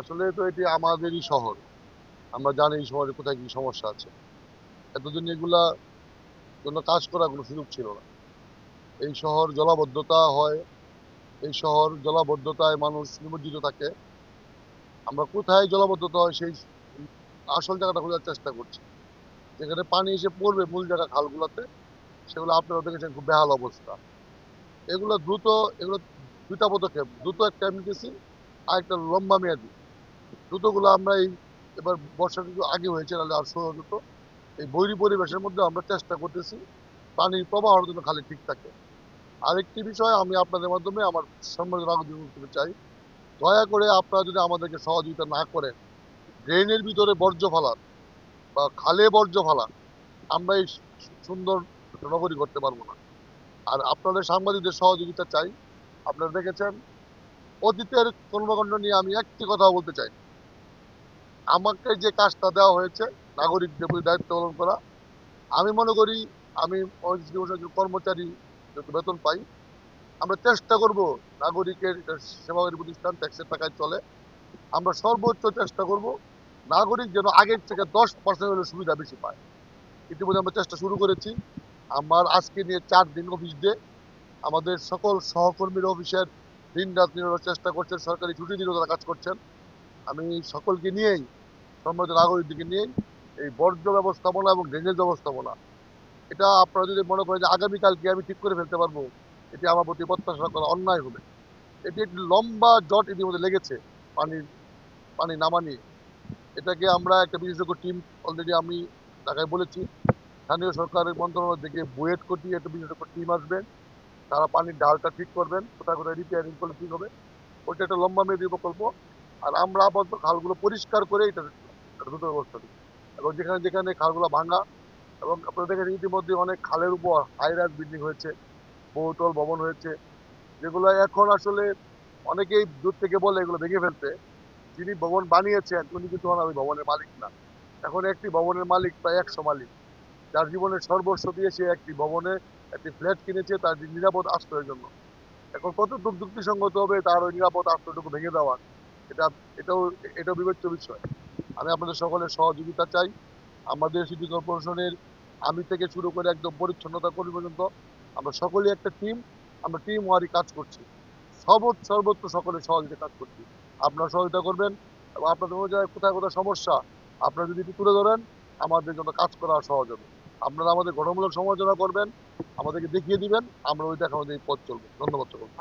আসলে তো এটি আমাদেরই শহর। আমরা জানি এই শহরে কোথায় কি সমস্যা আছে। এতদিন এগুলা জন্য কাজ করার কোনো সুযোগ ছিল না। এই শহর জলাবদ্ধতা হয়, এই শহর জলাবদ্ধতায় মানুষ নিমজ্জিত থাকে। আমরা কোথায় জলাবদ্ধতা হয় সেই আসল জায়গাটা খোঁজার চেষ্টা করছি। যেখানে পানি এসে পড়বে মূল জায়গা খালগুলোতে, সেগুলো আপনারা দেখেছেন খুব বেহাল অবস্থা। এগুলো দ্রুত, এগুলো ২ টা পদক্ষেপ। দ্রুত একটা নিতেছি, আরেকটা লম্বা মেয়াদী। দ্রুতগুলো আমরা এবার বর্ষা ঋতু আগে হয়েছে, নাহলে আর সহজ হতো। এই বৈরী পরিবেশের মধ্যে আমরা চেষ্টা করতেছি পানির প্রবাহর জন্য খালি ঠিক থাকে। আরেকটি বিষয় আমি আপনাদের মাধ্যমে আমার সম্মানিত নাগরিক করতে চাই, দয়া করে আপনারা যদি আমাদেরকে সহযোগিতা না করেন, ড্রেনের ভিতরে বর্জ্য ফেলার বা খালে বর্জ্য ফেলার, আমরা এই সুন্দর নগরী করতে পারবো না। আর আপনাদের সাংবাদিকদের সহযোগিতা চাই। আপনারা দেখেছেন অতীতের কর্মকাণ্ড নিয়ে আমি একটি কথা বলতে চাই। আমাকে যে কাজটা দেওয়া হয়েছে নাগরিকদের প্রতি দায়িত্ব পালন করা, আমি মনে করি আমি কর্মচারী যত বেতন পাই, আমরা চেষ্টা করব নাগরিকের এটা সেবাকারী প্রতিষ্ঠান, ট্যাক্সের টাকায় চলে। আমরা সর্বোচ্চ চেষ্টা করব নাগরিক যেন আগের থেকে 10% হলে সুবিধা বেশি পায়। ইতিমধ্যে আমরা চেষ্টা শুরু করেছি। আমার আজকে নিয়ে 4 দিন অফিস ডে। আমাদের সকল সহকর্মীরা অফিসের দিন রাত নিরলস চেষ্টা করছেন, সরকারি ছুটি দিলেও তারা কাজ করছেন। আমি সকলকে নিয়েই, সম্মানিত নাগরিকদেরকে নিয়েই এই বর্জ্য ব্যবস্থাপনা এবং ড্রেনেজ ব্যবস্থাপনা, এটা আপনারা যদি মনে করেন যে আগামীকালকে আমি ঠিক করে ফেলতে পারবো, এটি আমার প্রতি প্রত্যাশা করা অন্যায় হবে। এটি একটি লম্বা জট ইতিমধ্যে লেগেছে পানির পানি নামা নিয়ে। এটাকে আমরা একটা বিশেষজ্ঞ টিম অলরেডি আমি ঢাকায় বলেছি, স্থানীয় সরকারের মন্ত্রণালয় থেকে বুয়েট কর্তৃক একটা বিশেষজ্ঞ টিম আসবেন। তারা পানির ঢালটা ঠিক করবেন, কোথায় কোথায় রিপেয়ারিং করলে ঠিক হবে। ওইটা একটা লম্বা মেয়াদী প্রকল্প। আর আমরা আপাতত খালগুলো পরিষ্কার করে এটা একটা দ্রুত ব্যবস্থা নিই। এবং যেখানে যেখানে খালগুলো ভাঙা, এবং আপনারা দেখেছেন ইতিমধ্যে অনেক খালের উপর হাই রাইজ বিল্ডিং হয়েছে, বহুতল ভবন হয়েছে, যেগুলো এখন আসলে অনেকেই দূর থেকে বলে এগুলো ভেঙে ফেলতে। যিনি ভবন বানিয়েছেন উনি কিন্তু ওই ভবনের মালিক না। এখন একটি ভবনের মালিক প্রায় 100 মালিক, যার জীবনের সর্বস্ব দিয়ে সে একটি ভবনে একটি ফ্ল্যাট কিনেছে তার নিরাপদ আশ্রয়ের জন্য। এখন কতটুকু যুক্তিসঙ্গত হবে তার ওই নিরাপদ আশ্রয়টুকু ভেঙে দেওয়া, এটা এটাও এটাও বিবেচ্য বিষয়। আমি আপনাদের সকলের সহযোগিতা চাই। আমাদের সিটি কর্পোরেশনের আমি থেকে শুরু করে একদম পরিচ্ছন্নতা কর্মী পর্যন্ত আমরা সকলেই একটা টিম। আমরা টিম ওয়ারি কাজ করছি, সর্বত্র সকলের সহযোগিতা কাজ করছি। আপনারা সহযোগিতা করবেন, এবং আপনাদের অনুযায়ী কোথায় কোথায় সমস্যা আপনারা যদি একটু তুলে ধরেন, আমাদের জন্য কাজ করা সহজ হবে। আপনারা আমাদের গঠনমূলক সমালোচনা করবেন, আমাদেরকে দেখিয়ে দিবেন, আমরা ওই দেখা অনুযায়ী পথ চলবো। ধন্যবাদ সকলকে।